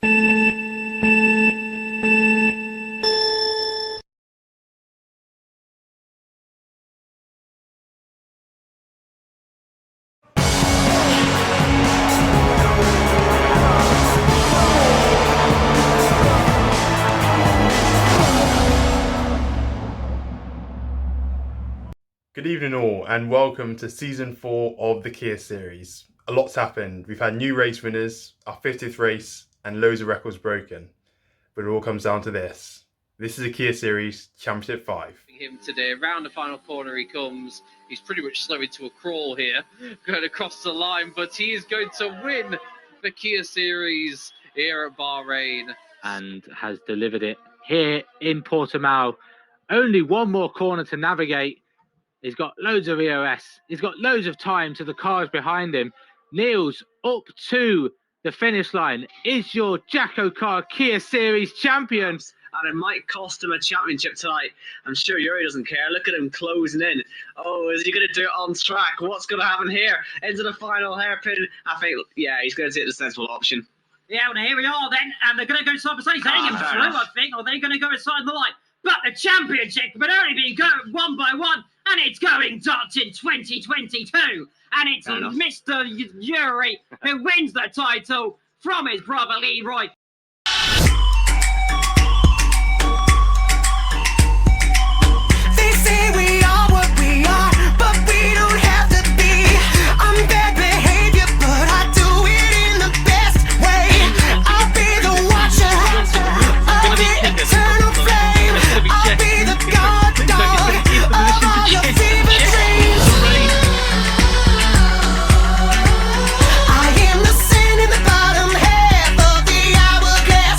Good evening all and welcome to season 4 of the Kia series. A lot's happened. We've had new race winners, our 50th race and loads of records broken. But it all comes down to this. This is a Kia series Championship 5. Him today, around the final corner he comes. He's pretty much slowing to a crawl here, going across the line, but he is going to win the Kia series here at Bahrain. And has delivered it here in Portimao. Only one more corner to navigate. He's got loads of EOS. He's got loads of time to the cars behind him. Niels up to the finish line. Is your JACKOCAR Kia Series champion. And it might cost him a championship tonight. I'm sure Yuri doesn't care. Look at him closing in. Oh, is he going to do it on track? What's going to happen here? Into the final hairpin. I think, yeah, he's going to take the sensible option. Yeah, well, here we are then. And they're going to go side by side. He's heading him through, I think, or they're going to go inside the line. But the championship would only be going one by one, and it's going Dutch in 2022. And it's Mr. Yuri who wins the title from his brother Leroy. They say we are what we are, but we don't have to be. I'm bad behavior, but I do it in the best way. I'll be the watcher of the eternal flame. I'll be the guard dog of all your fever dreams. I am the sand in the bottom half of the hourglass.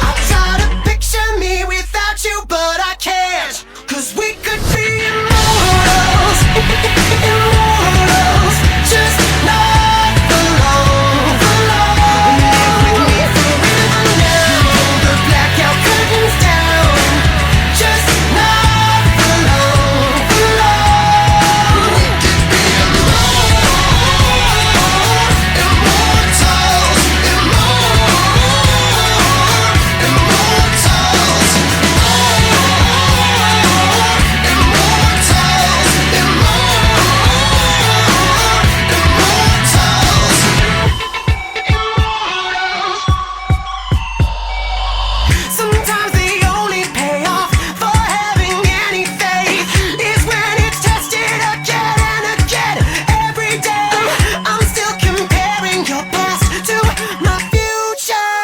I try to picture me without you, but I can't. 'Cause we could be immortals, immortals, just not alone, alone. With me forever now, the blackout curtains down, just not alone, alone. We could be immortals, immortals, sometimes the only payoff for having any faith is when it's tested again and again. Every day I'm still comparing your past to my future.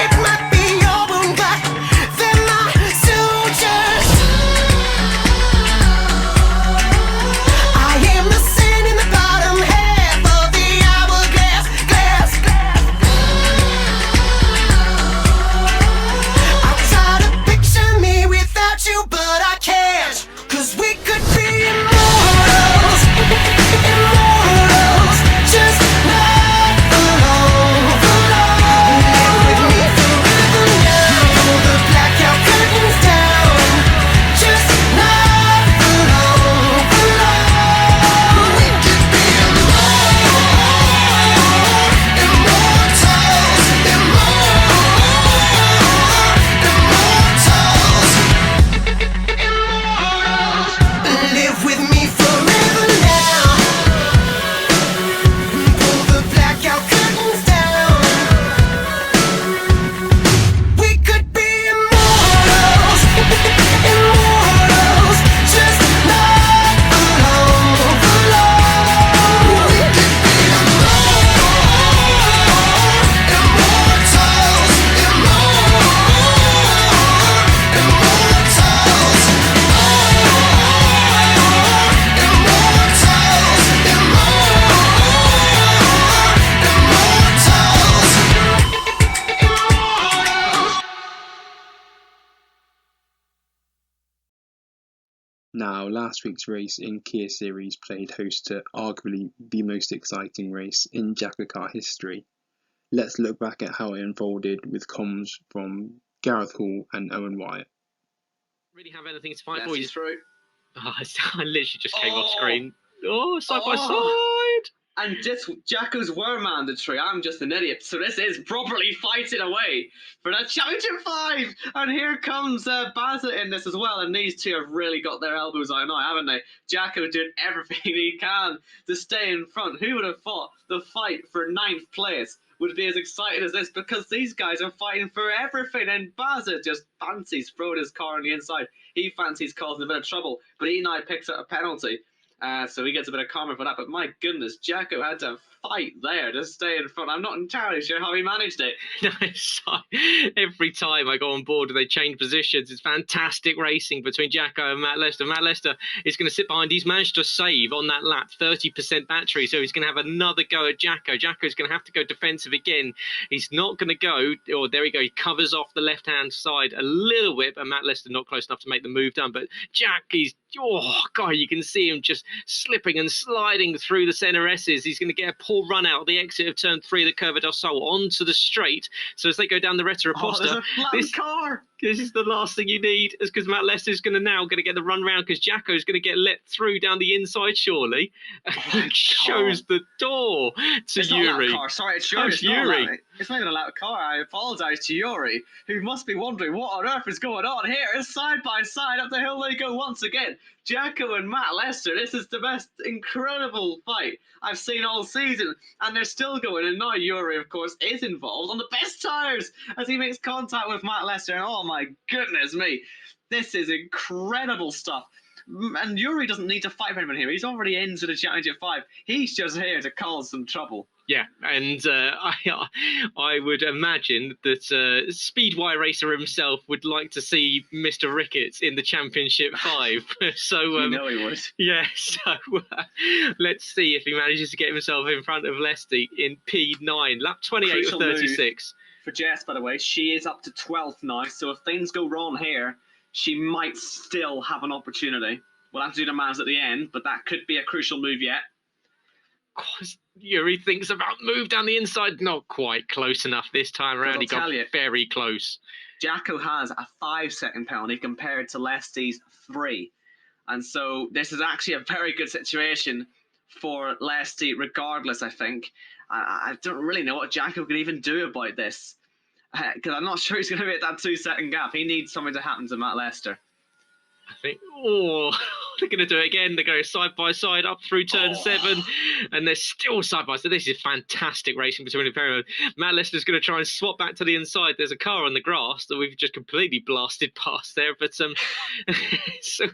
It might be your wound, but they're my sutures. I am the sand in the bottom half of the hourglass. I try to picture me without you, but I can't. 'Cause we could be immortals, immortals, just not alone, alone. With me forever now, the blackout curtains down, just not alone, alone. We could be immortals, live with me forever now. Pull the blackout curtains down. We could be immortals, immortals, just not alone, alone. We could be immortals, Now, last week's race in Kia Series played host to arguably the most exciting race in JACKOCAR history. Let's look back at how it unfolded with comms from Gareth Hall and Owen Wyatt. Really have anything to fight for? Lefty's through. Oh, I literally just came off screen. Oh, side by side. And Jacko's were mandatory. I'm just an idiot. So this is properly fighting away for that Championship 5. And here comes Bazza in this as well. And these two have really got their elbows on now, haven't they? Jacko doing everything he can to stay in front. Who would have thought the fight for 9th place would be as exciting as this? Because these guys are fighting for everything. And Bazza just fancies throwing his car on the inside. He fancies causing a bit of trouble. But he now picks up a penalty. So he gets a bit of comment for that. But my goodness, Jacko had to fight there to stay in front. I'm not entirely sure how he managed it. No, every time I go on board and they change positions, it's fantastic racing between Jacko and Matt Lester. Matt Lester is going to sit behind. He's managed to save on that lap 30% battery, so he's going to have another go at Jacko. Jacko's going to have to go defensive again. He's not going to go, or there we go, he covers off the left-hand side a little bit, but Matt Lester not close enough to make the move done. But Jack, oh, God, you can see him just slipping and sliding through the centre S's. He's going to get a poor run out the exit of turn 3 of the Curva del Sol onto the straight. So as they go down the Retta Aposta, this is the last thing you need, is because Matt Lester's going to get the run round because Jacko's going to get let through down the inside, surely. He shows the door to it's Yuri. Not car. Sorry, it's Yuri. It's not even a loud car. I apologise to Yuri, who must be wondering what on earth is going on here. It's side by side up the hill they go once again. Jacko and Matt Lester, this is the best incredible fight I've seen all season, and they're still going. And now Yuri, of course, is involved on the best tyres as he makes contact with Matt Lester. And oh my goodness me, this is incredible stuff. And Yuri doesn't need to fight for anyone here. He's already into the Championship 5. He's just here to cause some trouble. Yeah, and I would imagine that Speedway racer himself would like to see Mr. Ricketts in the Championship 5. So You know he would. yeah, so let's see if he manages to get himself in front of Lesty in P9, lap 28 Crucial of 36. For Jess, by the way, she is up to 12th now, so if things go wrong here, she might still have an opportunity. We'll have to do the maths at the end, but that could be a crucial move yet. Yuri thinks about move down the inside. Not quite close enough this time around. He got very close. Jacko has a 5-second penalty compared to Lesty's 3. And so this is actually a very good situation for Lesty regardless, I think. I don't really know what Jacko could even do about this. Because I'm not sure he's going to hit that 2-second gap. He needs something to happen to Matt Lester. I think, they're going to do it again. They go side by side up through turn 7, and they're still side by side. This is fantastic racing between the pair of them. Matt Lester's going to try and swap back to the inside. There's a car on the grass that we've just completely blasted past there. But so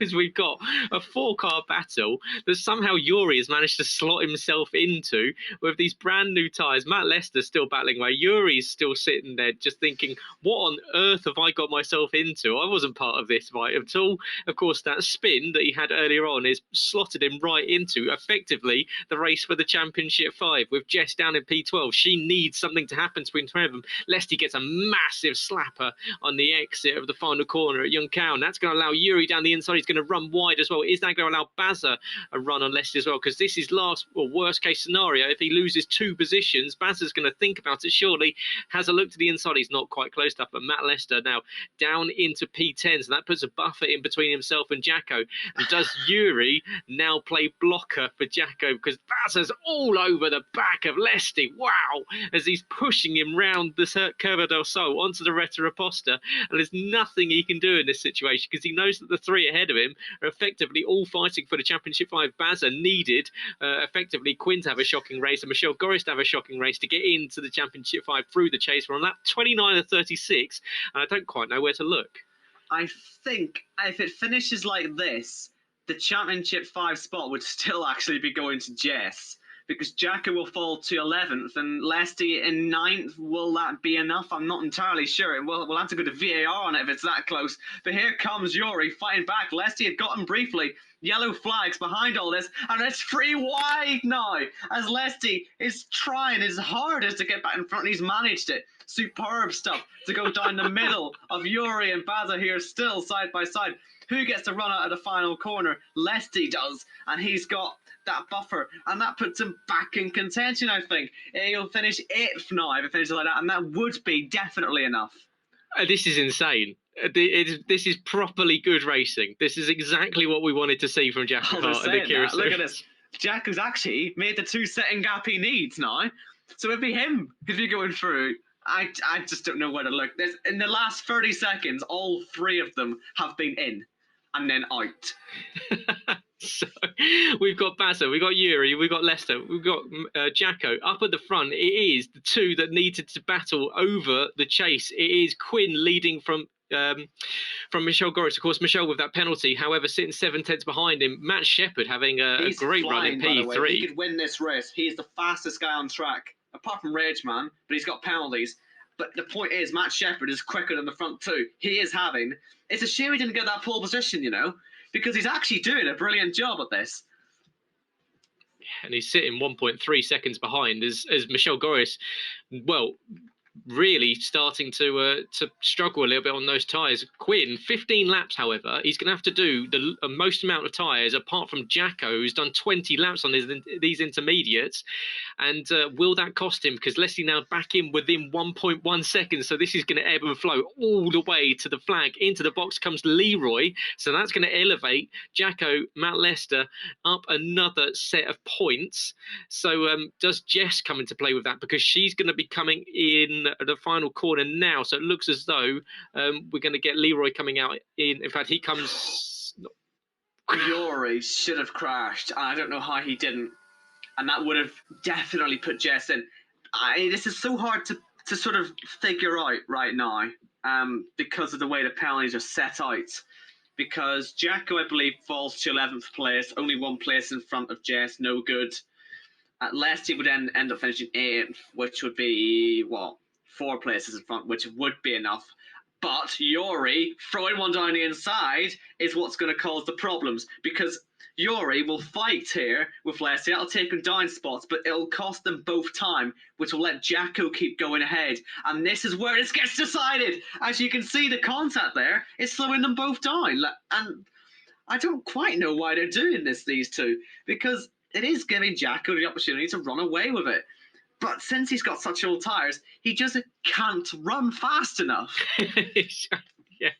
as we've got a 4-car battle that somehow Yuri has managed to slot himself into with these brand new tyres. Matt Lester's still battling away. Yuri's still sitting there just thinking, what on earth have I got myself into? I wasn't part of this fight at all. Of course, that spin that he had earlier on is slotted him right into, effectively, the race for the Championship 5. With Jess down in P12, she needs something to happen between two of them. Lesty gets a massive slapper on the exit of the final corner at Youngcow, and that's going to allow Yuri down the inside. He's going to run wide as well. Is that going to allow Bazza a run on Lesty as well? Because this is worst case scenario. If he loses 2 positions, Bazza's going to think about it, surely. Has a look to the inside. He's not quite close enough, but Matt Lester now down into P10, so that puts a buffer in between himself and Jacko. And does Yuri now play blocker for Jacko? Because Bazza's all over the back of Lesty. Wow! As he's pushing him round the Curva del Sol onto the Retta Aposta. And there's nothing he can do in this situation because he knows that the 3 ahead of him are effectively all fighting for the Championship 5. Bazza needed effectively Quinn to have a shocking race and Michelle Goris to have a shocking race to get into the Championship 5 through the chase. We're on lap 29 of 36, and I don't quite know where to look. I think if it finishes like this, the Championship 5 spot would still actually be going to Jess, because Jacko will fall to 11th and Lesty in 9th. Will that be enough? I'm not entirely sure. We'll have to go to VAR on it if it's that close. But here comes Yuri fighting back. Lesty had got him briefly. Yellow flags behind all this, and it's 3 wide now as Lesty is trying his hardest to get back in front. He's managed it. Superb stuff to go down the middle of Yuri and Bazza here still side by side. Who gets to run out of the final corner? Lesty does, and he's got that buffer, and that puts him back in contention, I think. He'll finish 8th now if it finishes like that, and that would be definitely enough. This is insane. This is properly good racing. This is exactly what we wanted to see from JACKOCAR and the Kira. Look at this. Jacko's actually made the 2-second gap he needs now. So it'd be him if you're going through. I just don't know where to look. In the last 30 seconds, all 3 of them have been in and then out. So we've got Bazza, we've got Yuri, we've got Lester, we've got Jacko. Up at the front, it is the 2 that needed to battle over the chase. It is Quinn leading from Michelle Goris. Of course, Michelle with that penalty. However, sitting 7 tenths behind him. Matt Shepherd having a great run in P3. He could win this race. He's the fastest guy on track, apart from Rage Man, but he's got penalties. But the point is, Matt Shepherd is quicker than the front 2. He is having. It's a shame he didn't get that pole position, you know, because he's actually doing a brilliant job at this. And he's sitting 1.3 seconds behind as Michelle Goris, well, really starting to struggle a little bit on those tyres. Quinn, 15 laps, however, he's going to have to do the most amount of tyres, apart from Jacko, who's done 20 laps on these intermediates. And will that cost him? Because Leslie now back in within 1.1 seconds. So this is going to ebb and flow all the way to the flag. Into the box comes Leroy. So that's going to elevate Jacko, Matt Lester up another set of points. So does Jess come into play with that? Because she's going to be coming in the final corner now. So it looks as though we're going to get Leroy coming out in. In fact, he comes. Yuri should have crashed. I don't know how he didn't. And that would have definitely put Jess in. This is so hard to sort of figure out right now because of the way the penalties are set out. Because Jacko, I believe, falls to 11th place, only 1 place in front of Jess, no good. At least he would end up finishing 8th, which would be, 4 places in front, which would be enough. But Yuri, throwing one down the inside, is what's going to cause the problems. Because Yuri will fight here with Leslie. That'll take him down spots, but it'll cost them both time, which will let Jacko keep going ahead. And this is where this gets decided. As you can see, the contact there is slowing them both down. And I don't quite know why they're doing this, these 2, because it is giving Jacko the opportunity to run away with it. But since he's got such old tyres, he just can't run fast enough. Yeah.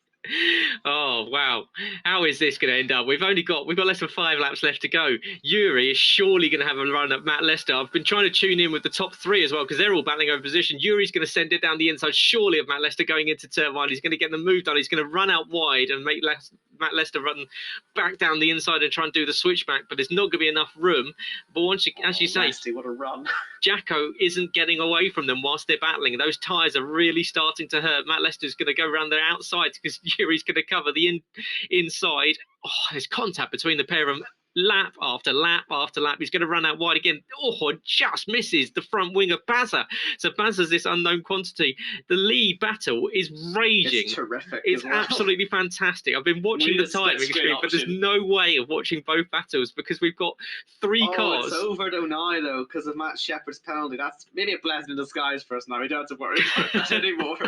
Oh wow! How is this going to end up? We've got less than 5 laps left to go. Yuri is surely going to have a run at Matt Lester. I've been trying to tune in with the top 3 as well because they're all battling over position. Yuri's going to send it down the inside, surely, of Matt Lester going into turn 1. He's going to get the move done. He's going to run out wide and make Matt Lester run back down the inside and try and do the switchback, but there's not going to be enough room. But as you say, Leslie, what a run. Jacko isn't getting away from them whilst they're battling. Those tyres are really starting to hurt. Matt Lester's going to go around their outside because Yuri's going to cover the inside. Oh, there's contact between the pair of them. Lap after lap after lap. He's going to run out wide again. Oh, just misses the front wing of Bazza. So Bazza's this unknown quantity. The lead battle is raging. It's terrific. It's absolutely fantastic. I've been watching the timing screen, but there's no way of watching both battles because we've got 3 cars. It's over now, though, because of Matt Shepherd's penalty. That's maybe a blessing in disguise for us now. We don't have to worry about that anymore.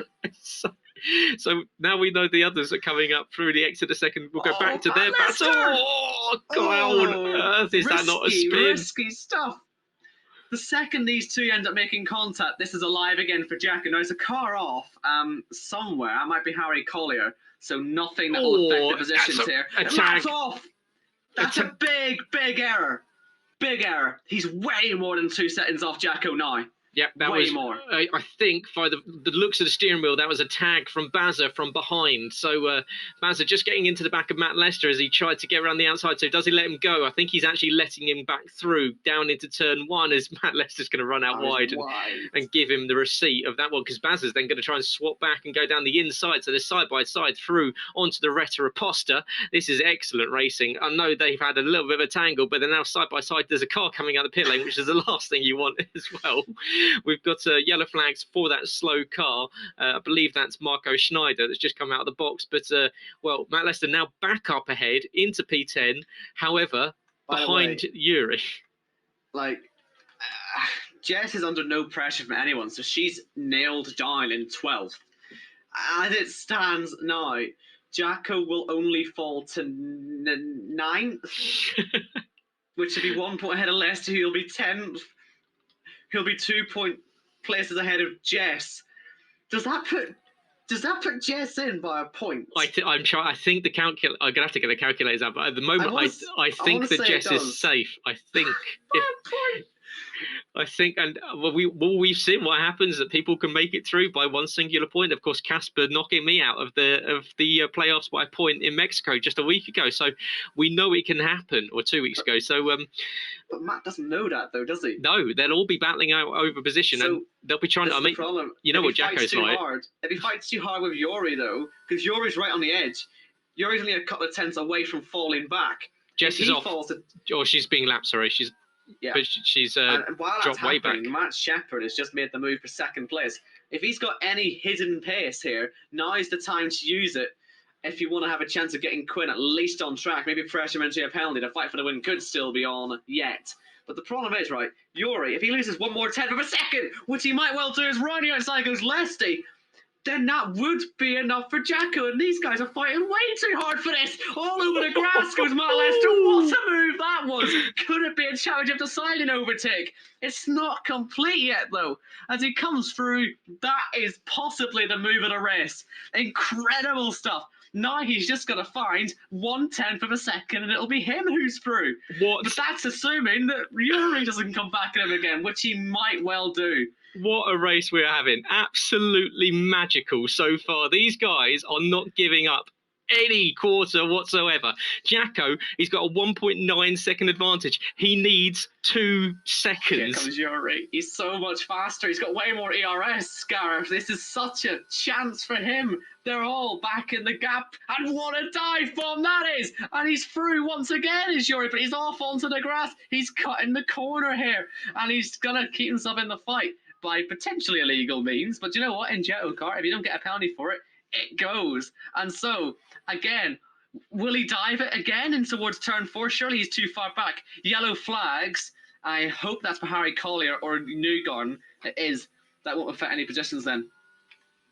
So now we know the others are coming up through the exit a second. We'll go back to their battle. Oh, God on earth is that not a spin? Risky stuff. The second these 2 end up making contact, this is alive again for Jack. And there's a car off somewhere. That might be Harry Collier. So nothing that will affect the positions here. That's off. That's a big error. Big error. He's way more than 2 seconds off Jacko now. Yep, that way was more. I think by the looks of the steering wheel, that was a tag from Bazza from behind. So Bazza just getting into the back of Matt Lester as he tried to get around the outside. So does he let him go? I think he's actually letting him back through down into turn 1 as Matt Lester's going to run out wide and give him the receipt of that one because Bazza's then going to try and swap back and go down the inside. So they're side by side through onto the Retta Aposta. This is excellent racing. I know they've had a little bit of a tangle, but they're now side by side. There's a car coming out of the pit lane, which is the last thing you want as well. We've got yellow flags for that slow car. I believe that's Marco Schneider that's just come out of the box. But, Matt Lester now back up ahead into P10. However, behind Yuri. Jess is under no pressure from anyone, so she's nailed down in 12th. As it stands now, Jacko will only fall to 9th, which would be 1 point ahead of Lester, who'll be 10th. He'll be 2 places ahead of Jess. Does Does that put Jess in by a point? I'm trying. I think I'm gonna have to get the calculators out. But at the moment, I think that Jess is safe. I think I think, and we've seen what happens, that people can make it through by one singular point. Of course, Casper knocking me out of the playoffs by a point in Mexico just a week ago. So we know it can happen, or 2 weeks ago. So but Matt doesn't know that though, does he? No, they'll all be battling out over position, So, and they'll be trying to. I mean, problem. you know If what he fights Jacko's too like. hard, if he fights too hard with Yuri though, because Yuri's right on the edge, Yuri's only a couple of tenths away from falling back. Jess is off. Or she's being lapped. Sorry, she's. Yeah. But she's and while that's dropped way back. Matt Shepard has just made the move for second place. If he's got any hidden pace here, now is the time to use it. If you want to have a chance of getting Quinn at least on track, maybe pressure him into a penalty, the fight for the win could still be on yet. But the problem is, right, Yuri, if he loses one more tenth of a second, which he might well do, as right outside goes Lesty, then that would be enough for Jacko, and these guys are fighting way too hard for this. All over the grass goes Matt Lester. What a move that was. Could it be a championship deciding overtake? It's not complete yet, though. As he comes through, that is possibly the move of the race. Incredible stuff. Now he's just got to find 1/10 of a second, and it'll be him who's through. What? But that's assuming that Yuri doesn't come back at him again, which he might well do. What a race we're having. Absolutely magical so far. These guys are not giving up any quarter whatsoever. Jacko, he's got a 1.9 second advantage. He needs 2 seconds. Here comes Yuri. He's so much faster. He's got way more ERS, Gareth. This is such a chance for him. They're all back in the gap. And what a dive bomb that is! And he's through once again, is Yuri, but he's off onto the grass. He's cutting the corner here. And he's going to keep himself in the fight by potentially illegal means. But you know what? In JACKOCAR, if you don't get a penalty for it, it goes. And so, again, will he dive it again in towards turn 4? Surely he's too far back. Yellow flags. I hope that's for Harry Collier or Newgarden. It is. That won't affect any positions then.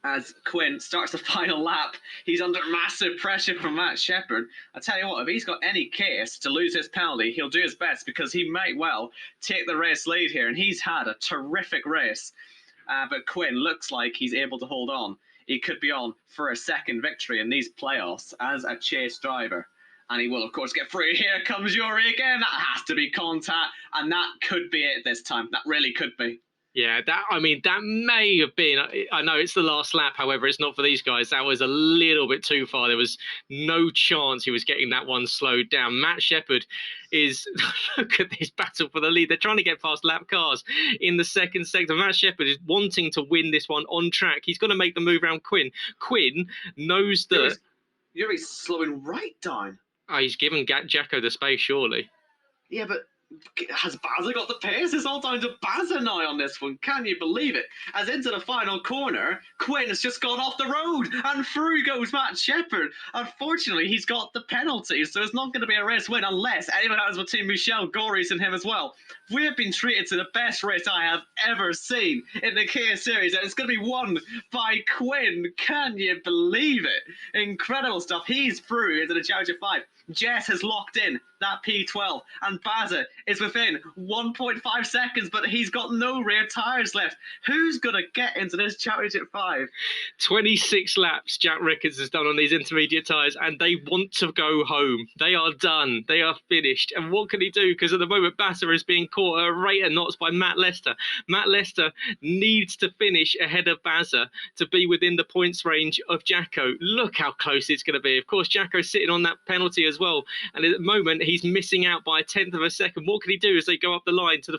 As Quinn starts the final lap, he's under massive pressure from Matt Shepard. I tell you what, if he's got any case to lose his penalty, he'll do his best, because he might well take the race lead here. And he's had a terrific race. But Quinn looks like he's able to hold on. He could be on for a second victory in these playoffs as a chase driver. And he will, of course, get through. Here comes Yuri again. That has to be contact. And that could be it this time. That really could be. Yeah, that may have been. I know it's the last lap, however, it's not for these guys. That was a little bit too far. There was no chance he was getting that one slowed down. Matt Shepard is, look at this battle for the lead. They're trying to get past lap cars in the second sector. Matt Shepard is wanting to win this one on track. He's going to make the move around Quinn. Quinn knows that. Yuri's slowing right down. Oh, he's given Jacko the space, surely. Yeah, but has Bazza got the pace? It's all down to Bazza now on this one. Can you believe it? As into the final corner, Quinn has just gone off the road, and through goes Matt Shepard. Unfortunately, he's got the penalty, so it's not going to be a race win unless anyone has between Michel Goris and him as well. We have been treated to the best race I have ever seen in the Kia Series, and it's going to be won by Quinn. Can you believe it? Incredible stuff. He's through into the Challenger 5. Jess has locked in that P12, and Bazza is within 1.5 seconds, but he's got no rear tyres left. Who's going to get into this Championship 5? 26 laps Jack Ricketts has done on these intermediate tyres, and they want to go home. They are done. They are finished. And what can he do? Because at the moment, Bazza is being caught at a rate of knots by Matt Lester. Matt Lester needs to finish ahead of Bazza to be within the points range of Jacko. Look how close it's going to be. Of course, Jacko's sitting on that penalty as well, and at the moment he's missing out by 1/10 of a second. What can he do as they go up the line to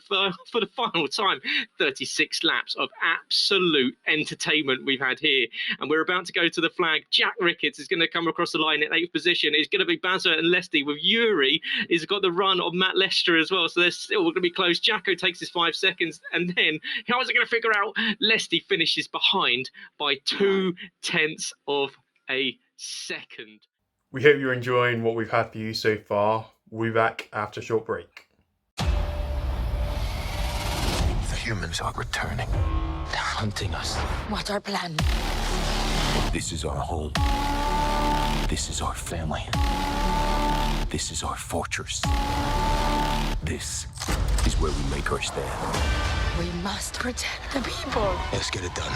for the final time? 36 laps of absolute entertainment we've had here, and we're about to go to the flag. Jack Ricketts is going to come across the line in 8th position. It's going to be Bazza and Lesty, with Yuri has got the run of Matt Lester as well, so they're still going to be close. Jacko takes his 5 seconds, and then how is it going to figure out? Lesty finishes behind by 2/10 of a second. We hope you're enjoying what we've had for you so far. We'll be back after a short break. The humans are returning. They're hunting us. What's our plan? This is our home. This is our family. This is our fortress. This is where we make our stand. We must protect the people. Let's get it done.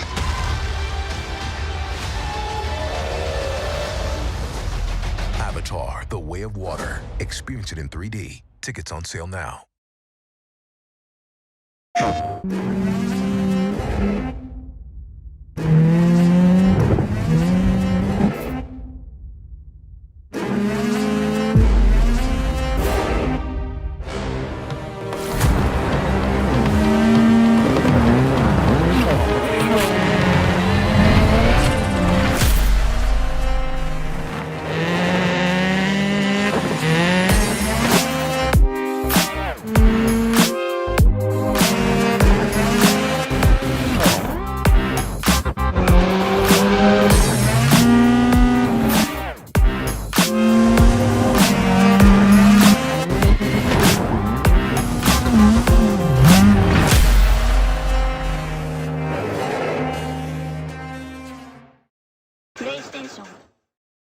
Avatar: The Way of Water. Experience it in 3D. Tickets on sale now.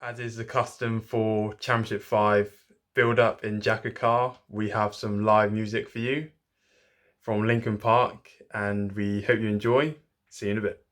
As is the custom for Championship 5 build-up in JACKOCAR, we have some live music for you from Linkin Park, and we hope you enjoy. See you in a bit.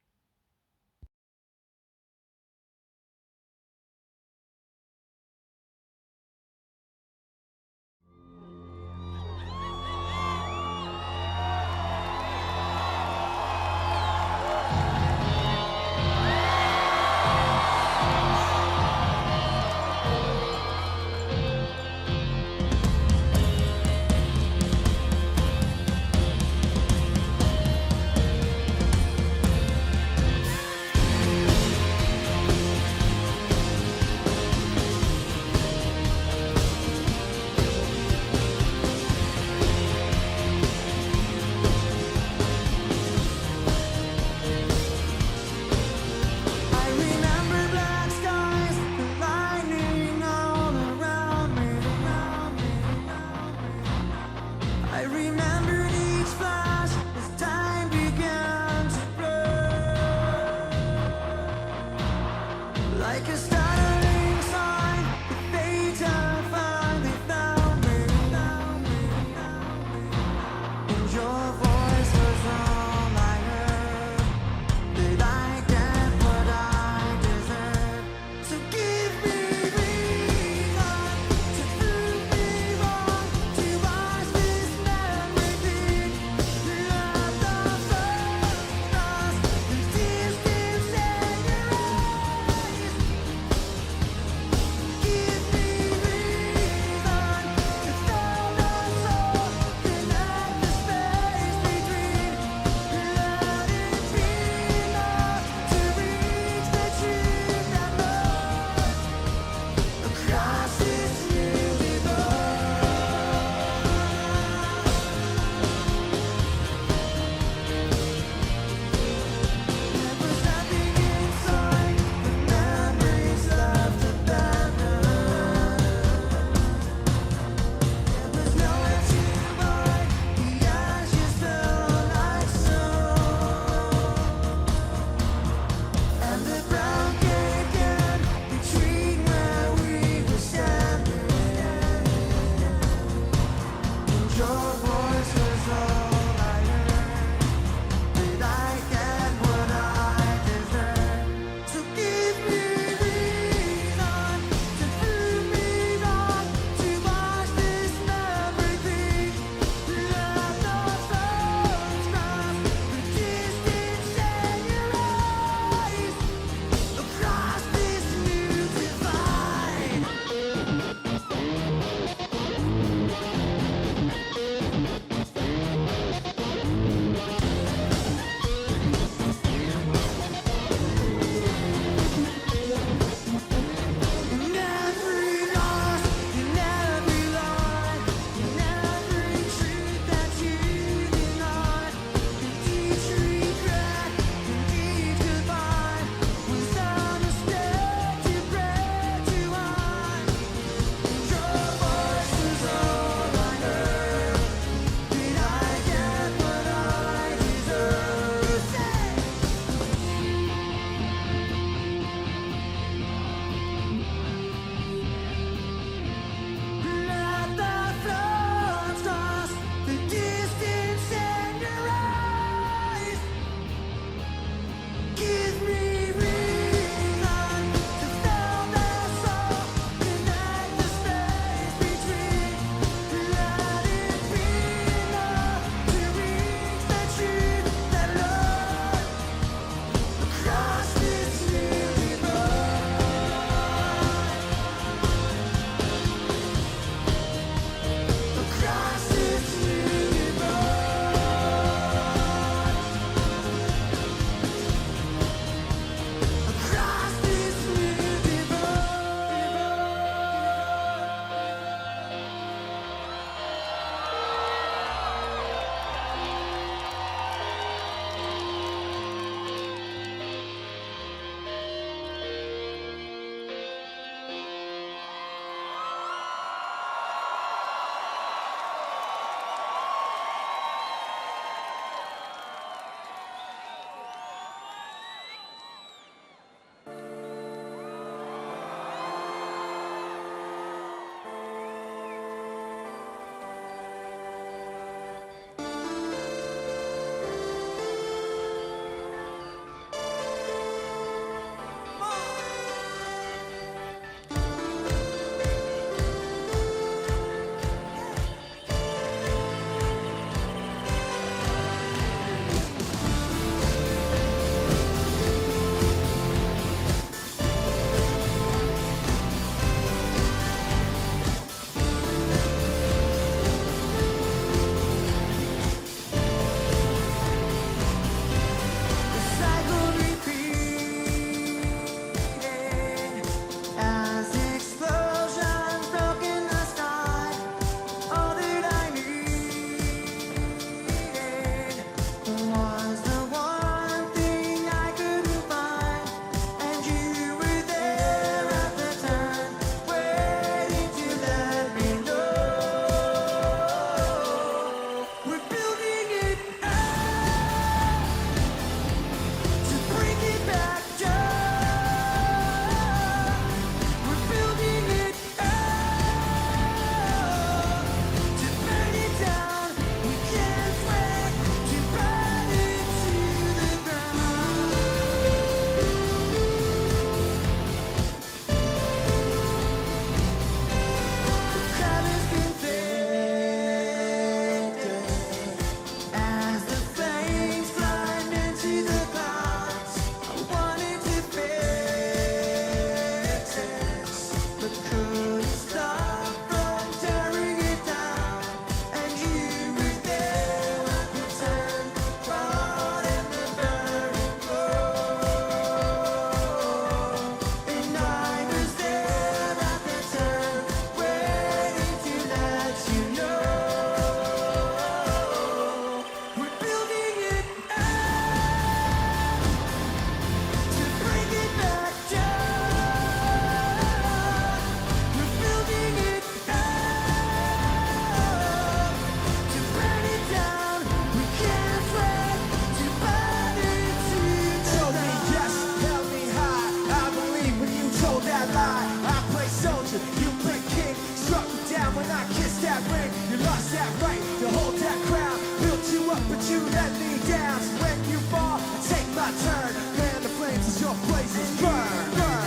my turn, fan the flames as your blazes burn, burn.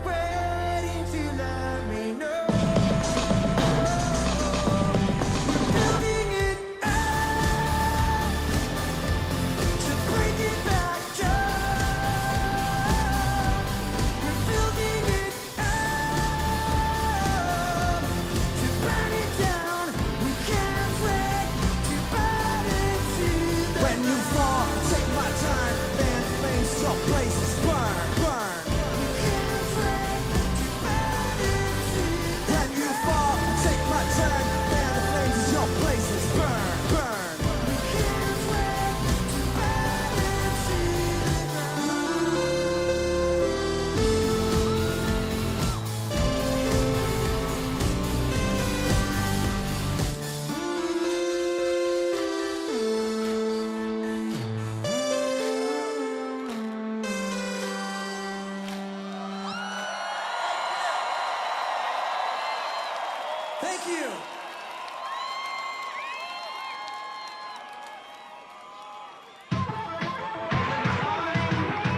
Waiting to let me know. Building it up to break it back down. We're building it up to burn it down. We can't wait to burn it to the when you fall, take my time, fan the flames, your places burn, burn. We can't wait to burn it to the when you fall, take my time, fan the flames, your places burn, burn. We can't wait to burn it to Thank you.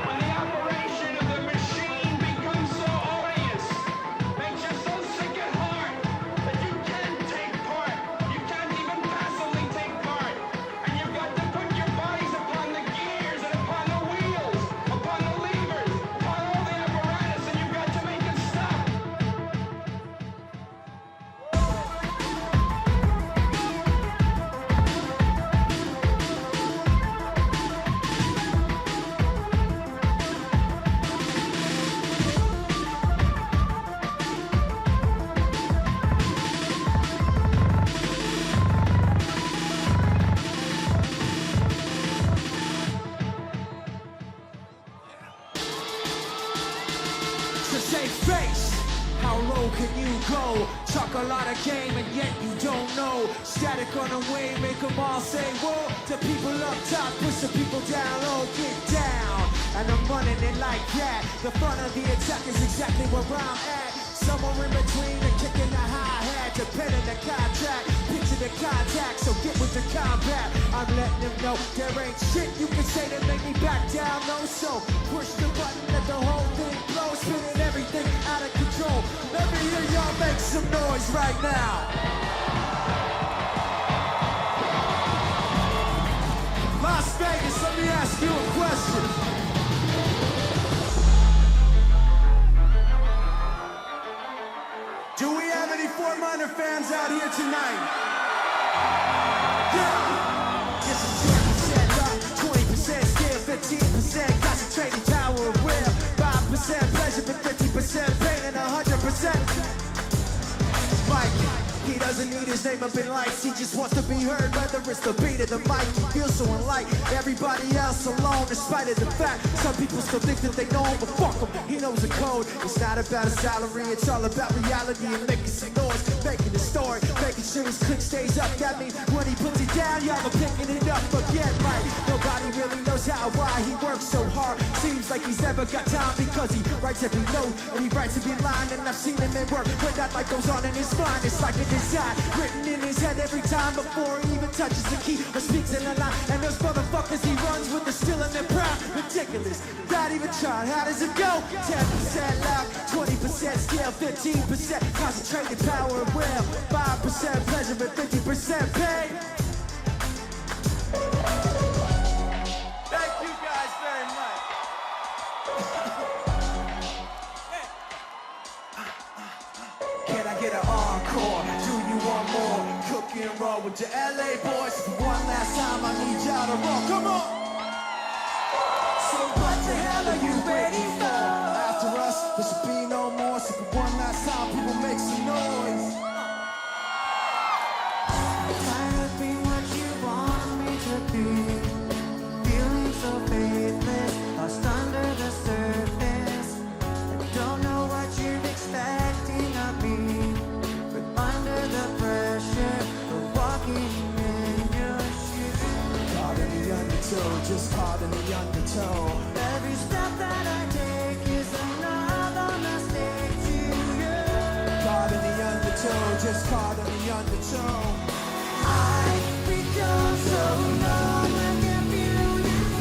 When the operation of the machine becomes so odious, makes you so sick at heart that you can't take part. You can't even passively take part. And you've got to put your bodies upon the gears and upon the wheels, upon the levers, upon all the apparatus, and you've got to make it stop. To save face, how low can you go? Talk a lot of game and yet you don't know. Static on the way, make them all say whoa. The people up top, push the people down low, get down. And I'm running it like that. The front of the attack is exactly where I'm at. Somewhere in between the kick and the hi-hat, depending the contract. Picture the contact, so get with the combat. I'm letting them know there ain't shit you can say to make me back down, no. So push the button, let the whole thing blow, spinning everything out of control. Let me hear y'all make some noise right now. Las Vegas, let me ask you a question. Do we have any Fort Minor fans out here tonight? Yeah! This is 10% luck, 20% skill, 15% concentrated power of will, 5% pleasure, but 50% pain, and 100% Mike. He doesn't need his name up in lights, he just wants to be heard, whether it's the beat of the mic. He feels so unlike everybody else alone, in spite of the fact some people still think that they know him, but fuck him, he knows the code. It's not about a salary, it's all about reality and making some noise, making the story, making sure his click stays up. That means when he puts it down, y'all are picking it up again, right? Nobody really knows how or why he works so hard. Seems like he's never got time because he writes every note and he writes every line, and I've seen him at work when that light goes on in his mind. It's like a design written in his head every time before he even touches the key or speaks in a line. And those motherfuckers he runs with are still in their prime. Ridiculous, not even trying. How does it go? 10% loud, 20% skill, 15% concentrated power of will, 5% pleasure and 50% pain. Thank you guys very much. Can I get an encore? Do you want more? Cook and roll with your LA boys. One last time, I need y'all to roll. Come on! So what the hell are you waiting for? After us, there should be no more. So for one last time, people make some noise. Trying to be what you want me to be. Feeling so faithless, lost under the surface. I don't know what you're expecting of me, but under the pressure of walking in your shoes. Caught in the undertow, just caught in the undertow. Every step that I take is another mistake to you. Caught in the undertow, just caught in the undertow. I become so numb, I can feel you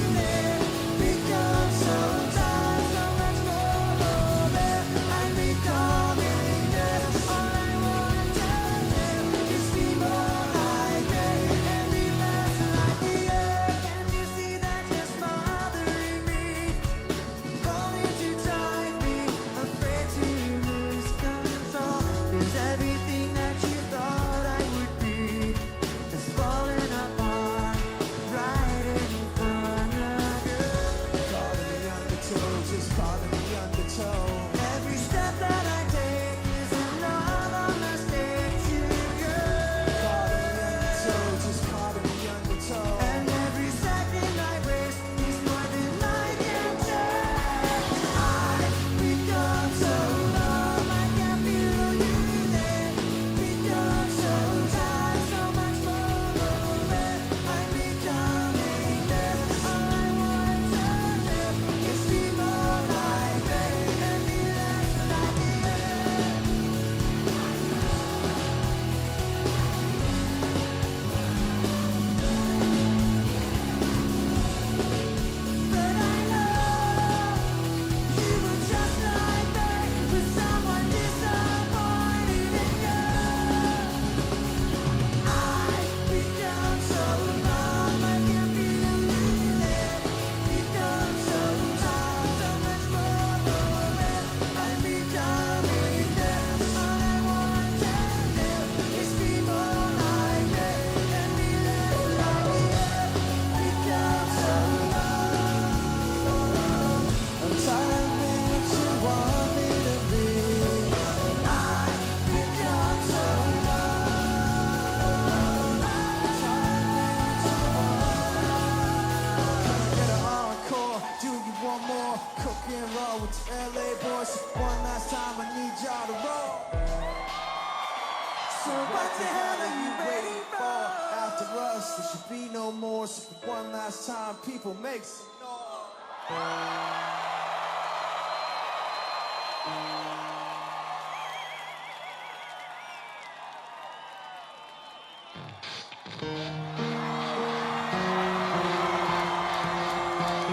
What the hell are you waiting for? After us, there should be no more. So for one last time, people make some noise.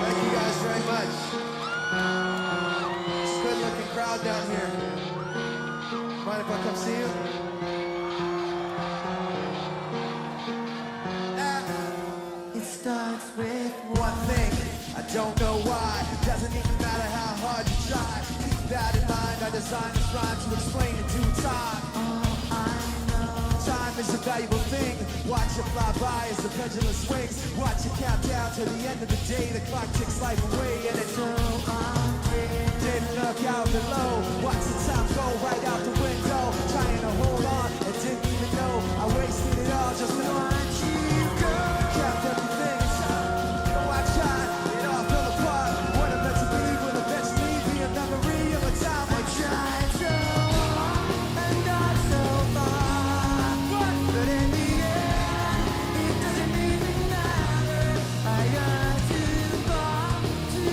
Thank you guys very much. It's a good looking crowd down here. Mind if I come see you? It starts with one thing, I don't know why. Doesn't even matter how hard you try. Keep that in mind, I designed this rhyme to explain in due time. Time is a valuable thing. Watch it fly by as the pendulum swings. Watch it count down to the end of the day. The clock ticks life away and it's so unreal. Didn't look out below. Watch the time go right out the window. Trying to hold on and didn't even know I wasted it all just to watch you go. Kept everything inside. No, I tried. It all fell apart. What it meant to be will eventually be a memory of a time I tried so hard and got so far. But in the end, it doesn't even matter. I got too far to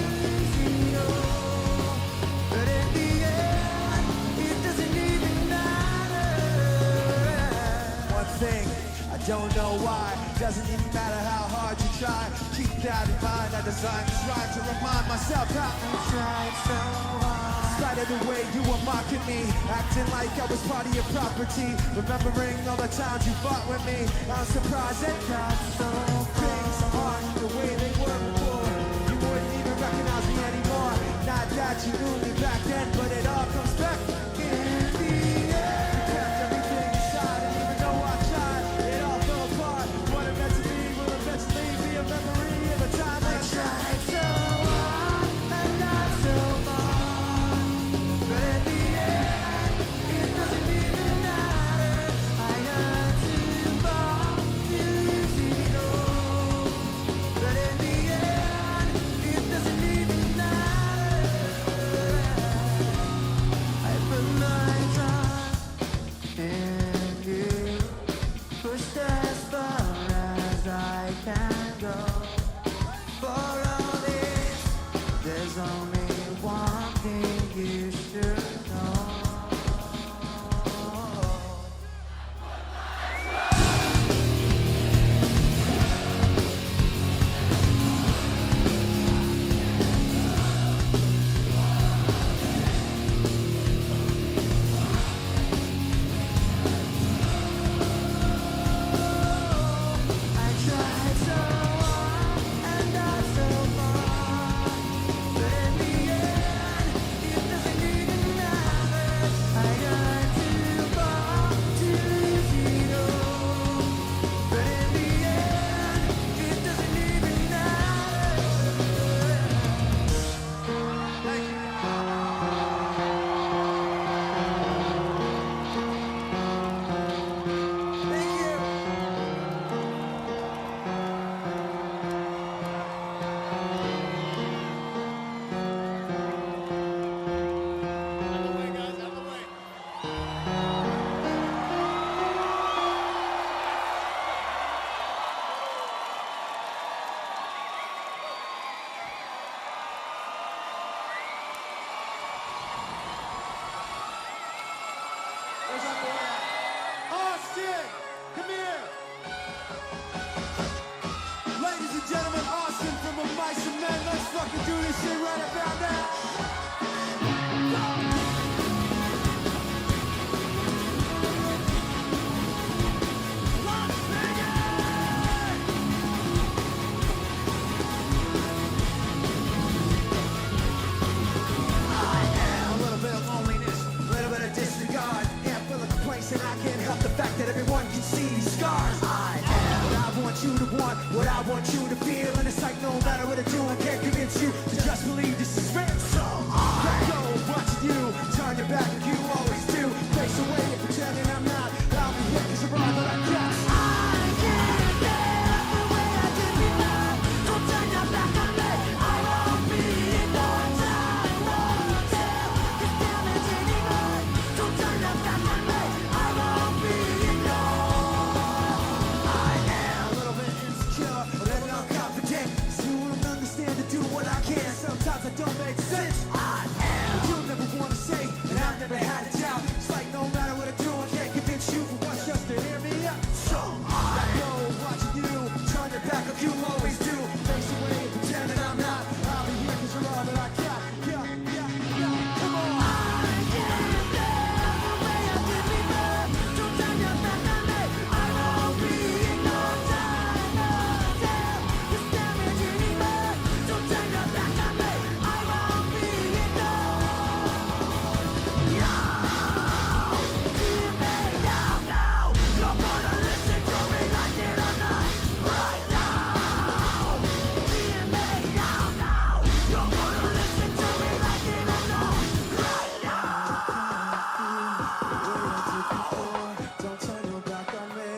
zero. But in the end, it doesn't even matter. One thing, I don't know why. Doesn't even matter how hard you try. Keep that in mind. I designed this rhyme to remind myself how I tried so hard. In spite of the way you were mocking me, acting like I was part of your property, remembering all the times you fought with me. I'm surprised it got so things aren't the way they were before. You wouldn't even recognize me anymore. Not that you knew me back then, but it all comes back in the end. You kept everything inside, and even though I tried, it all fell apart. What it meant to be will eventually be a memory of a time I tried so hard and got so far. But in the end, it doesn't even matter. I got too far to zero. But in the end, it doesn't even matter. I put my trust in you. Pushed as far as I can go. For all this, there's only one thing you should know. I tried so hard and got so far. But in the end, it doesn't even matter. I got too far to zero. But in the end, it doesn't even matter. Thank you. Thank you. Where's our boy at? Austin, come here. Ladies and gentlemen, Austin from the Mice and Men. Let's fucking do this shit right about now. A little bit of loneliness, a little bit of disregard. Yeah, full of complaints, and I can't help the fact that everyone can see these scars. I am what I want you to want, what I want you to feel. And it's like no matter what I do, I can't convince you to just believe this is real. So let go of watching you turn your back like you always do. Face away and pretending I'm not. I'll be here 'cause you're all that I got. I can't live the way I did before. Don't turn your back on me. I won't be in no time. Won't tell this damage anymore. Don't turn your back on me. I won't be in no that don't make sense. You'll never want to say, and I've never had a doubt. It's like no matter what I do, I can't convince you for once just to hear me out. So I know watching you turn your back like you always do. Face away and pretend that I'm not. I'll be here 'cause you're all that I got. Yeah, yeah, yeah. Come on. I can't tell the way I did me bad. Don't turn your back on me. I won't be no time, no time. This damage anymore. Don't turn your back on me. I won't be no. No. Hear me now, now. You're gonna listen to me like it or not. Right now. Hear me now, now. You're gonna listen to me like it or not. Right now. Don't turn your back on me.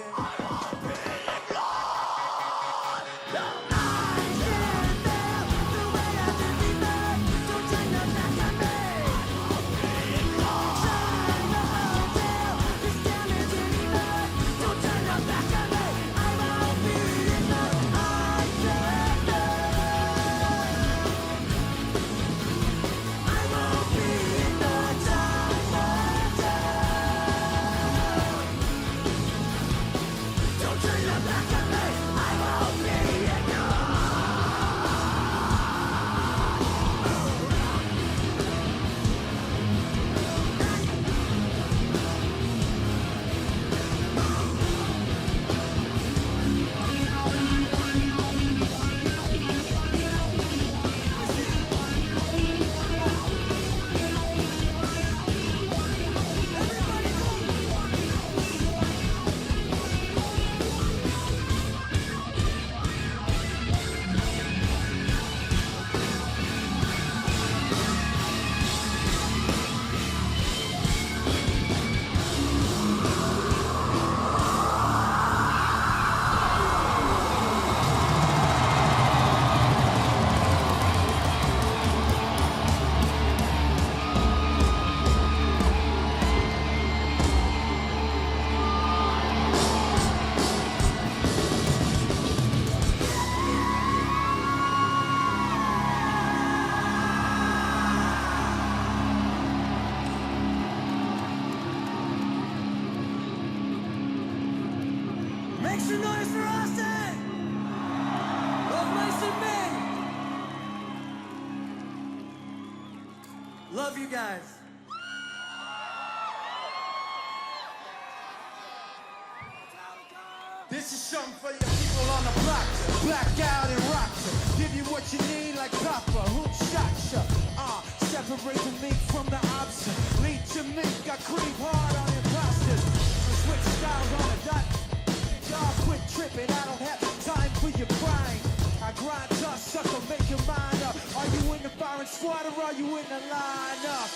Make some noise for Austin! Of mice and men! Love you guys. This is something for your people on the block. Black out and rock ya. Give you what you need like copper. Who shot ya? Separate the meat from the option. Lead to meat, got creep hard on imposters. Switch styles on a dot. Y'all quit tripping, I don't have time for your crying. I grind tough, sucker, make your mind up. Are you in the firing squad or are you in the lineup?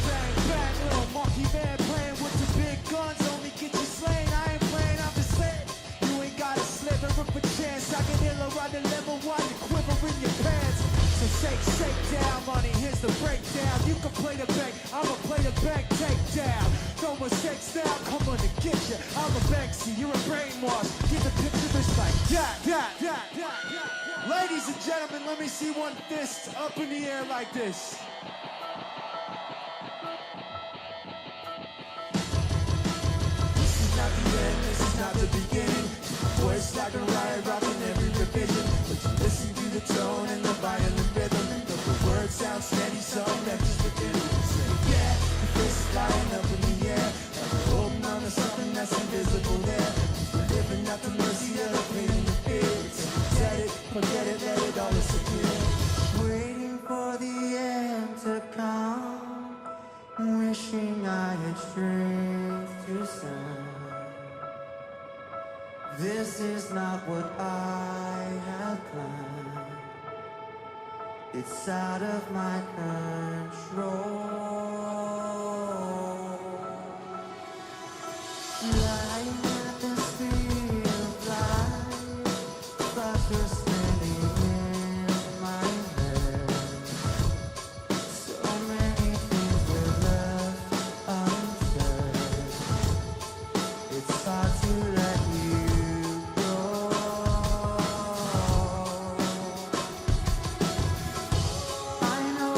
Bang, bang, little monkey man playing with the big guns. Only get you slain, I ain't playing, I'm just saying. You ain't got a sliver of a chance. I can ill around the level while you quiver in your pants. So shake down, money, here's the breakdown. You can play the bank, I'ma play the bank, take down. No mistakes now, come on to get you. I'm a Banksy, you're a brainwash. Get the picture, it's like that. Ladies and gentlemen, let me see one fist up in the air like this. This is not the end, this is not the beginning. Voice like a riot, rocking every revision. But you listen to the tone and the violent rhythm. Though the words sound steady, some matches within it. Say yeah, the face is lying up in the air. And we're holding on to something that's invisible there. We're living at the mercy of the pain and the fear. Set it, forget it, let it all disappear. Waiting for the end to come. Wishing I had strength to stand. This is not what I had planned. It's out of my control. Lying at the speed of light, thoughts are spinning in my head. So many things were left unsaid. It's hard to let you go. I know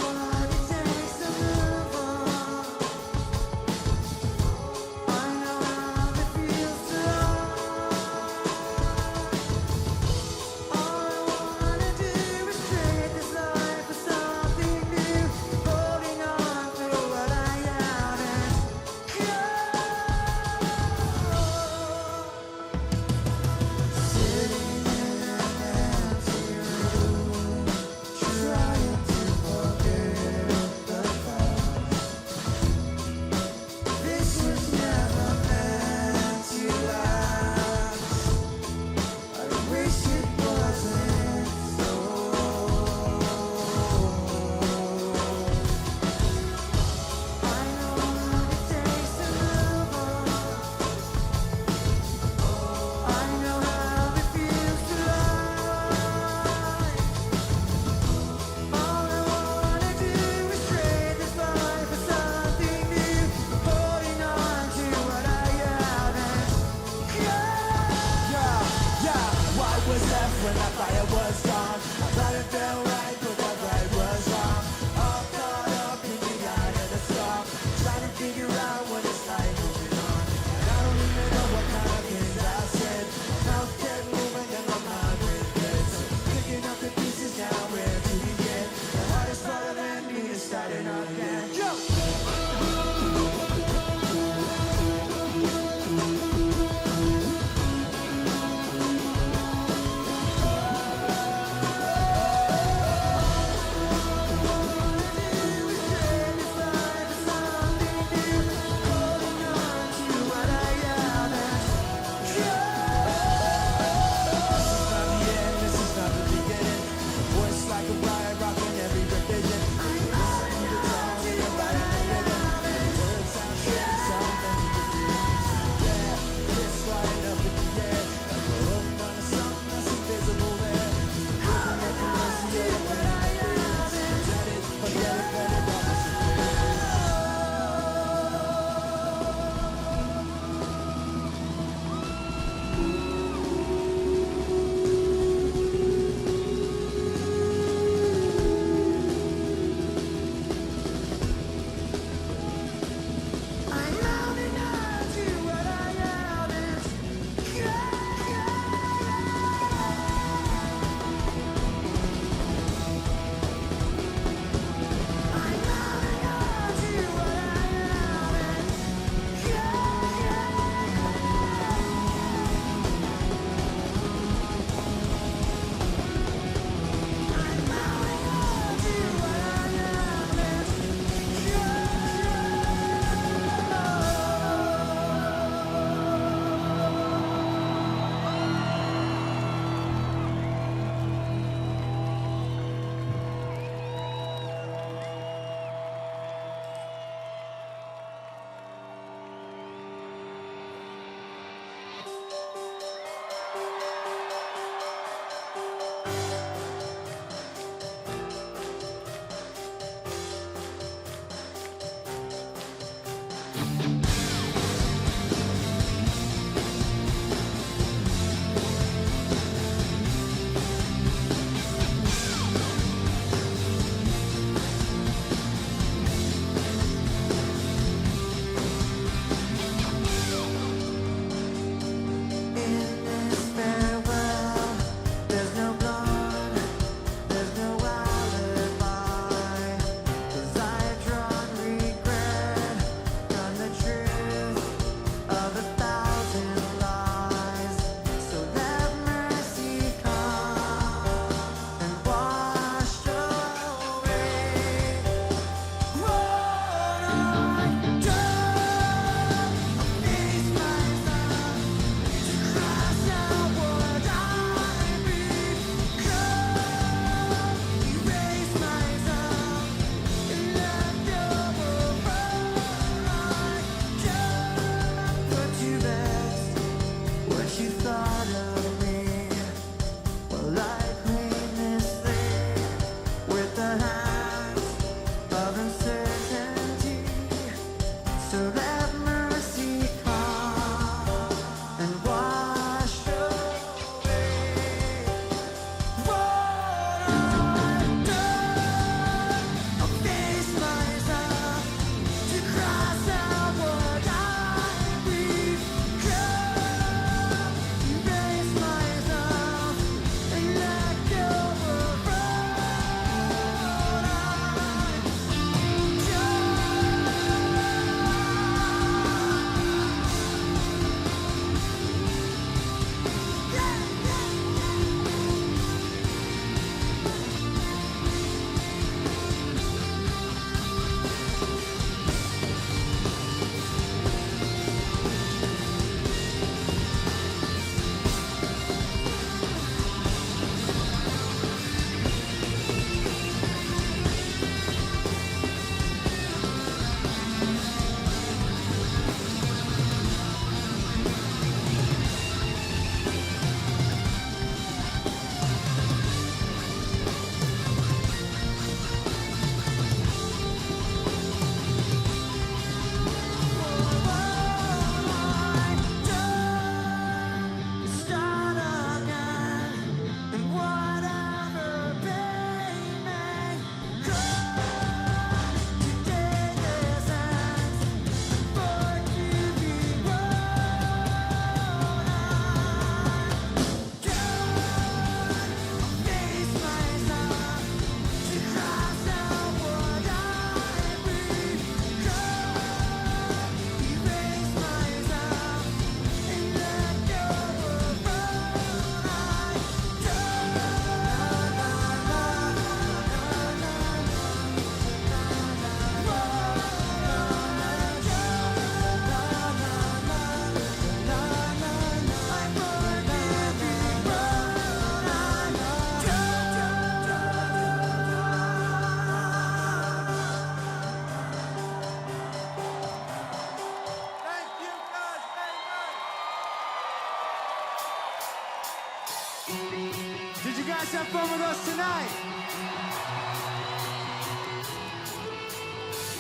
guys have fun with us tonight?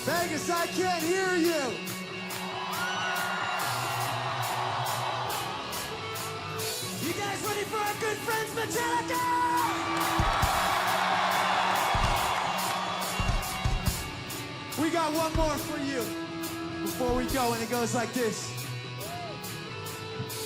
Vegas, I can't hear you. You guys ready for our good friends Metallica? We got one more for you before we go, and it goes like this.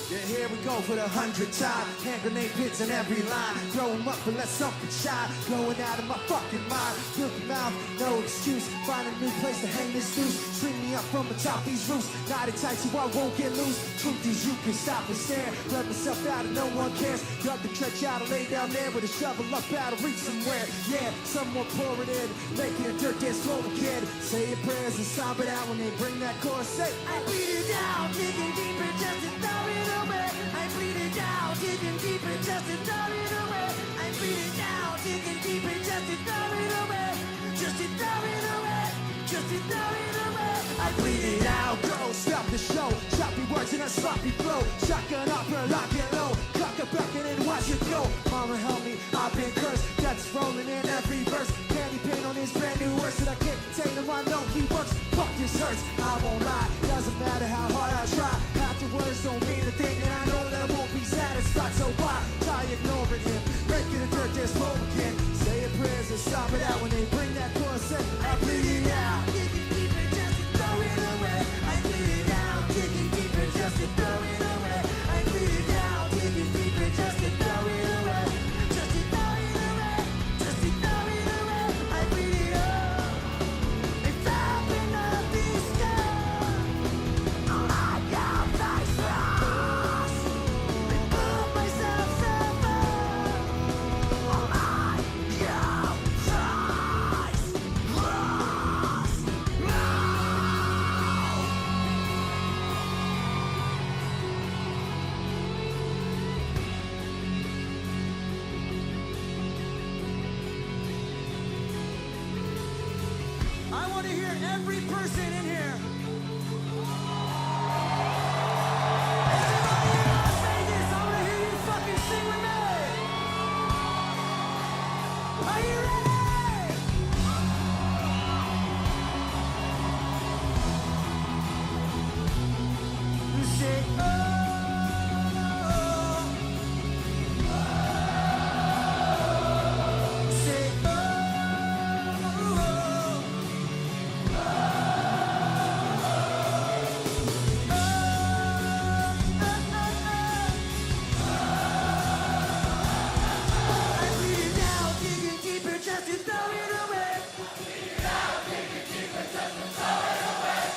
Yeah, here we go for the 100th time. Hand grenade pits in every line. Throw 'em up and let something shine. Blowing out of my fucking mind. Filthy mouth, no excuse. Find a new place to hang this noose. String me up from atop these roofs. Knotted tight so I won't get loose. Truth is you can stop and stare. Let myself out and no one cares. Dug the trench out and lay down there with a shovel up out of reach somewhere. Yeah, someone pour it in. Making a dirt dance floor again. Say your prayers and sob it out when they bring that chorus. Say, I bleed it down, digging deeper just to throw it away. I bleed it down, digging deeper just to throw it away. I bleed it down, digging deeper just to throw it away. Just to throw it away. Just to throw it away. I bleed it out, go, stop the show. Choppy words in a sloppy flow. Shotgun opera, lock it low. Cock it back and watch it go. Mama help me, I've been cursed. That's rolling in every verse. Candy paint on his brand new words that I can't contain him. I know he works. Fuck this hurts, I won't lie. Doesn't matter how hard I try. Half the words don't mean a thing, and I know that I won't be satisfied. So why try ignoring him? Making a dirt dance floor again. Say your prayers and stop it out when they bring that chorus in. I bleed it out, digging deeper just to throw it away. I bleed it out, digging deeper just to throw it away. I bleed it out, digging deeper just to throw it away. Just to throw it away, just to throw it away. I bleed it out. It's open up this sky. I got nice frost. They put myself so far. I got nice frost. I want to hear every person in here. Everybody in Las Vegas, I want to hear you fucking sing with me. Are you ready? You say, say, I bleed it down, digging deeper just to throw it away.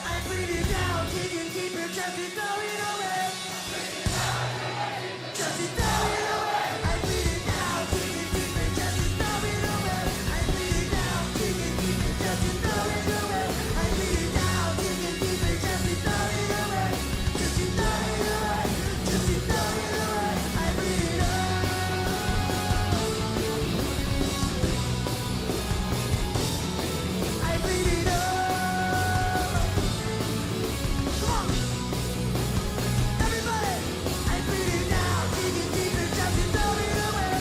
I bleed it down, digging deeper just to throw it away. Just to throw it away. I bleed it down, digging deeper just to throw it away. I bleed it down, digging deeper just to throw it away. I bleed it down, digging deeper just to throw it away. Just to throw it away. Just to throw it away. I bleed it out. I bleed it out. Come on. Everybody. I bleed it down, digging deeper just to throw it away.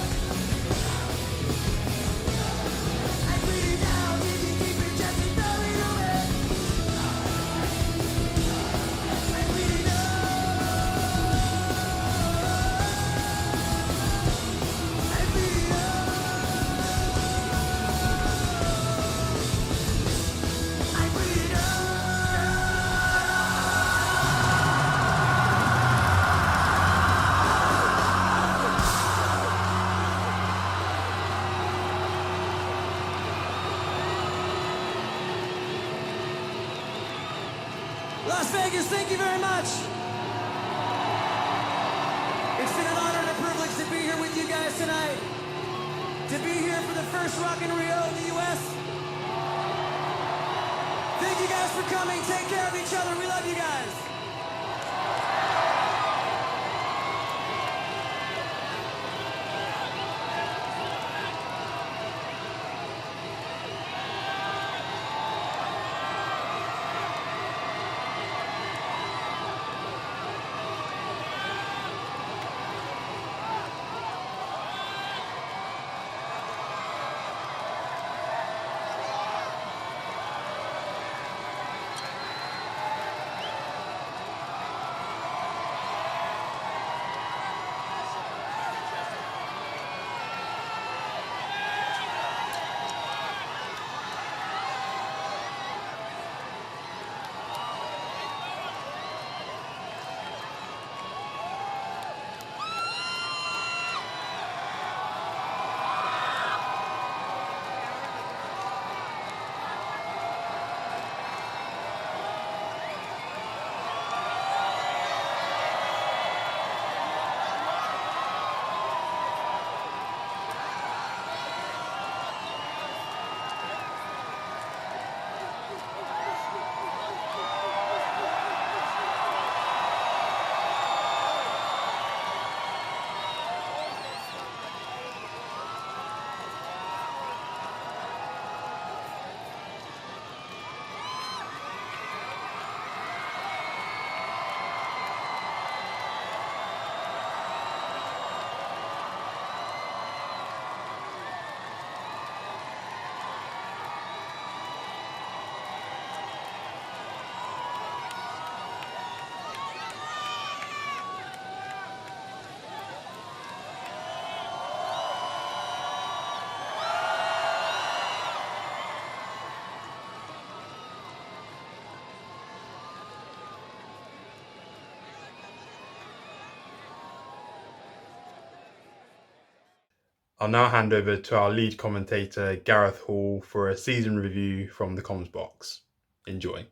I bleed it down, digging deeper just to throw it away. I bleed it out. I bleed it out. I bleed it out. Las Vegas, thank you very much. It's been an honor and a privilege to be here with you guys tonight. To be here for the first Rock in Rio in the U.S. Thank you guys for coming. Take care of each other. We love you guys. I'll now hand over to our lead commentator, Gareth Hall, for a season review from the comms box. Enjoy.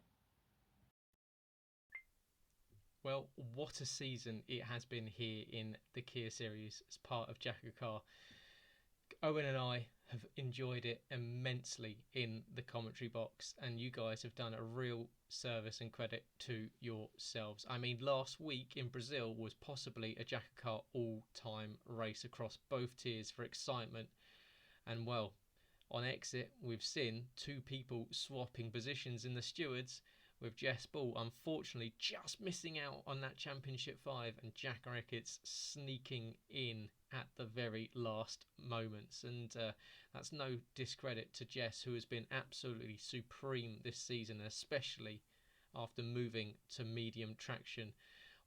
Well, what a season it has been here in the Kia series as part of JACKOCAR. Owen and I have enjoyed it immensely in the commentary box, and you guys have done a real service and credit to yourselves. I mean, last week in Brazil was possibly a JACKOCAR all-time race across both tiers for excitement. And well, on exit, we've seen two people swapping positions in the stewards, with Jess Ball unfortunately just missing out on that Championship 5 and Jack Ricketts sneaking in at the very last moments. And that's no discredit to Jess, who has been absolutely supreme this season, especially after moving to medium traction.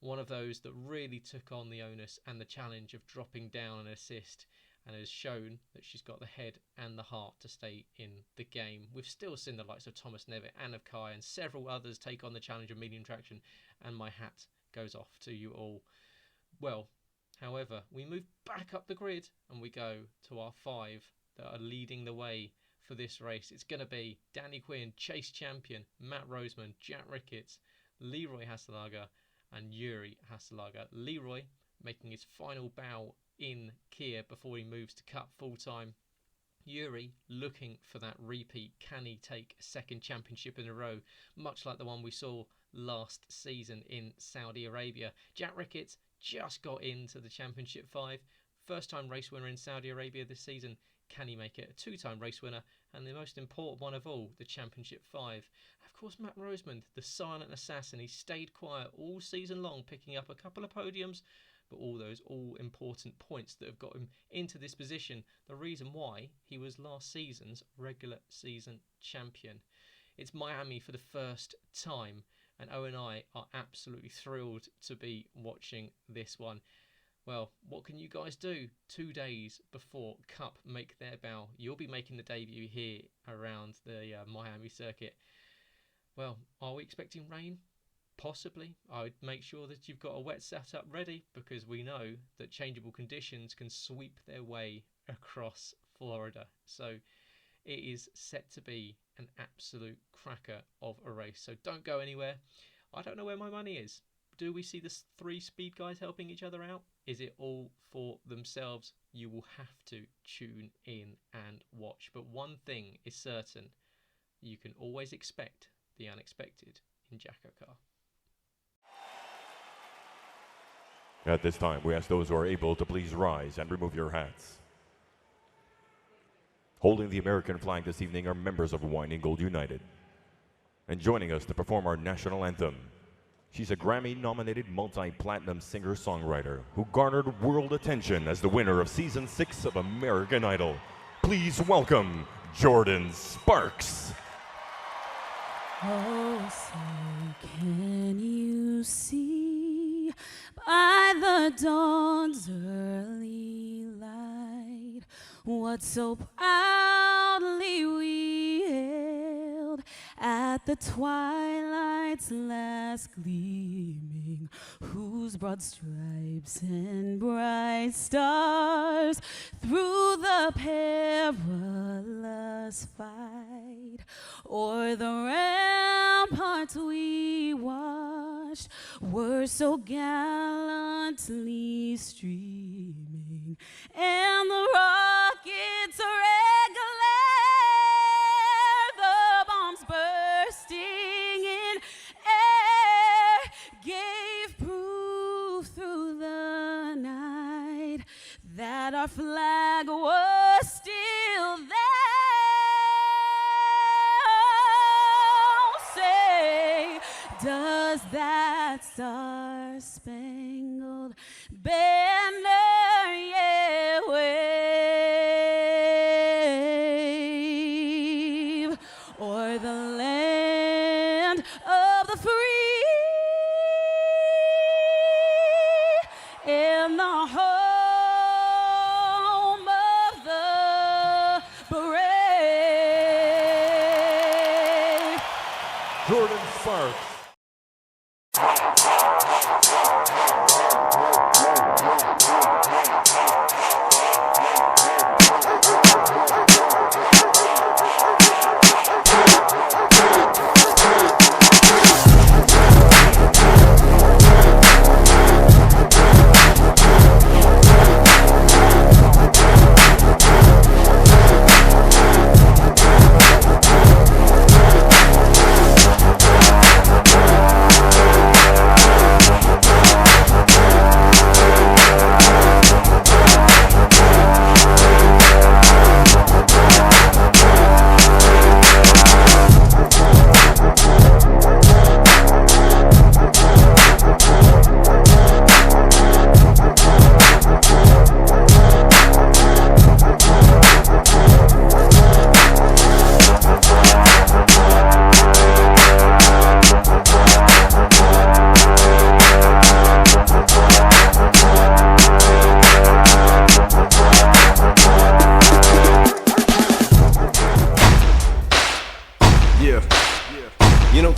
One of those that really took on the onus and the challenge of dropping down an assist, and has shown that she's got the head and the heart to stay in the game. We've still seen the likes of Thomas Nevitt, Anna Kai, and several others take on the challenge of medium traction, and my hat goes off to you all. Well, however, we move back up the grid and we go to our 5 that are leading the way for this race. It's going to be Danny Quinn, Chase Champion, Matt Roseman, Jack Ricketts, Leroy Hasselager, and Yuri Hasselager. Leroy making his final bow in Kia before he moves to Cup full-time. Yuri looking for that repeat. Can he take a second championship in a row, much like the one we saw last season in Saudi Arabia? Jack Ricketts just got into the Championship 5. First time race winner in Saudi Arabia this season. Can he make it? A two-time race winner, and the most important one of all, the Championship 5. Of course, Matt Roseman, the silent assassin. He stayed quiet all season long, picking up a couple of podiums, but all those all-important points that have got him into this position. The reason why he was last season's regular season champion. It's Miami for the first time, and Owen and I are absolutely thrilled to be watching this one. Well, what can you guys do 2 days before Cup make their bow? You'll be making the debut here around the Miami circuit. Well, are we expecting rain? Possibly. I would make sure that you've got a wet setup ready, because we know that changeable conditions can sweep their way across Florida. So it is set to be an absolute cracker of a race. So don't go anywhere. I don't know where my money is. Do we see the 3 speed guys helping each other out? Is it all for themselves? You will have to tune in and watch. But one thing is certain. You can always expect the unexpected in JACKOCAR. At this time, we ask those who are able to please rise and remove your hats. Holding the American flag this evening are members of Wine and Gold United. And joining us to perform our national anthem, she's a Grammy-nominated multi-platinum singer-songwriter who garnered world attention as the winner of Season 6 of American Idol. Please welcome Jordan Sparks. Oh, say, can you see by the dawn's early light what so proudly we hailed at the twilight's last gleaming, whose broad stripes and bright stars through the perilous fight o'er the ramparts we watched were so gallantly streaming, and the rockets' red glare, the bombs bursting in air, gave proof through the night that our flag was still there. Oh, say, does that star-spangled banner yet wave o'er the land of the free and the home of the brave? Jordan Sparks.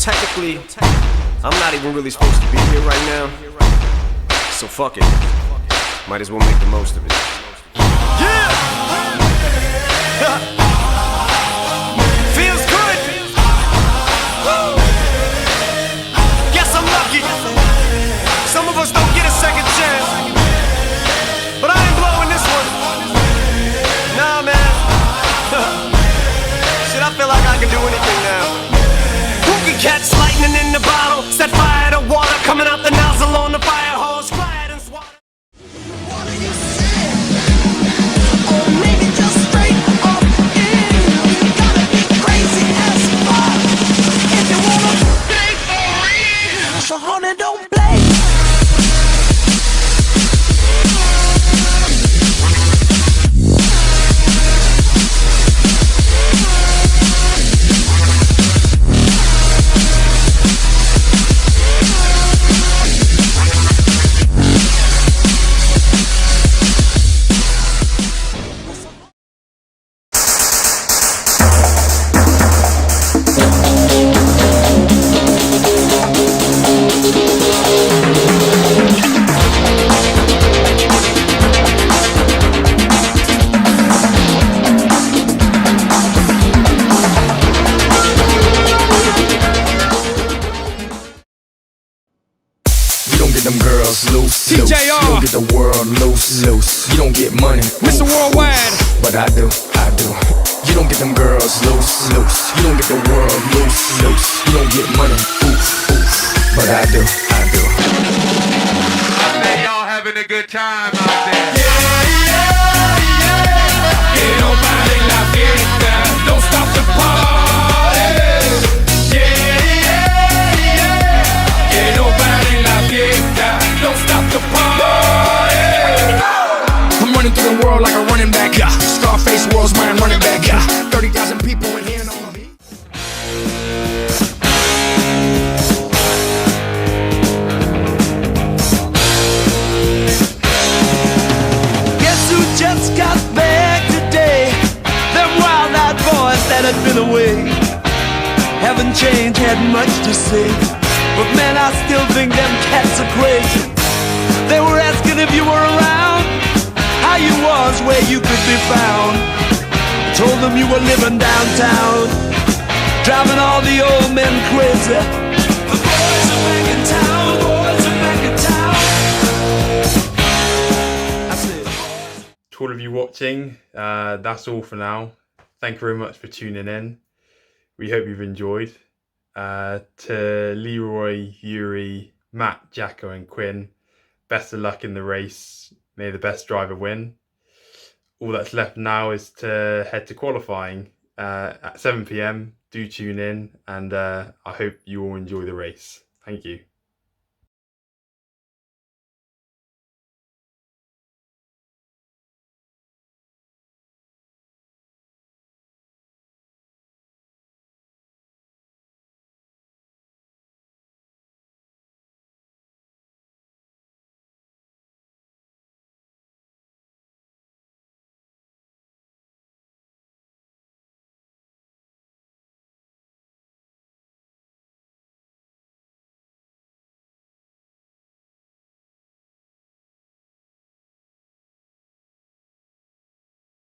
technically, I'm not even really supposed to be here right now. So fuck it. Might as well make the most of it. Yeah! Feels good! Woo! Guess I'm lucky. Some of us don't get a second chance. But I ain't blowing this one. Nah, man. Shit, I feel like I can do anything now. Who can catch lightning in the bottle? Set fire to water coming out the nozzle on the fire hose. Fly it and swat it. What do you say? Or maybe just straight up in. You gotta be crazy as fuck if you wanna play for real. So honey, don't play. Them girls loose, loose. You don't get the world loose, loose. You don't get money, Mr. Worldwide, but I do, I do. You don't get them girls loose, loose. You don't get the world loose, loose. You don't get money, oof, oof. But I do, I do. I say y'all having a good time out there. Yeah, yeah, yeah. Que no pare la fiesta, don't stop the party. Yeah, yeah, yeah. Que no pare la fiesta, don't stop the party. I'm running through the world like a running back. Yeah. Scarface world's mine running back. Yeah. 30,000 people in here and all of me. Guess who just got back today? Them wild-eyed boys that had been away haven't changed, had much to say. But man, I still think them cats are crazy. They were asking if you were around, how you was, where you could be found. Told them you were living downtown, driving all the old men crazy. The boys are back in town, the boys are back in town. That's it. To all of you watching, that's all for now. Thank you very much for tuning in. We hope you've enjoyed. To Leroy, Yuri, Matt, Jacko and Quinn, best of luck in the race. May the best driver win. All that's left now is to head to qualifying at 7 PM. Do tune in, and I hope you all enjoy the race. Thank you.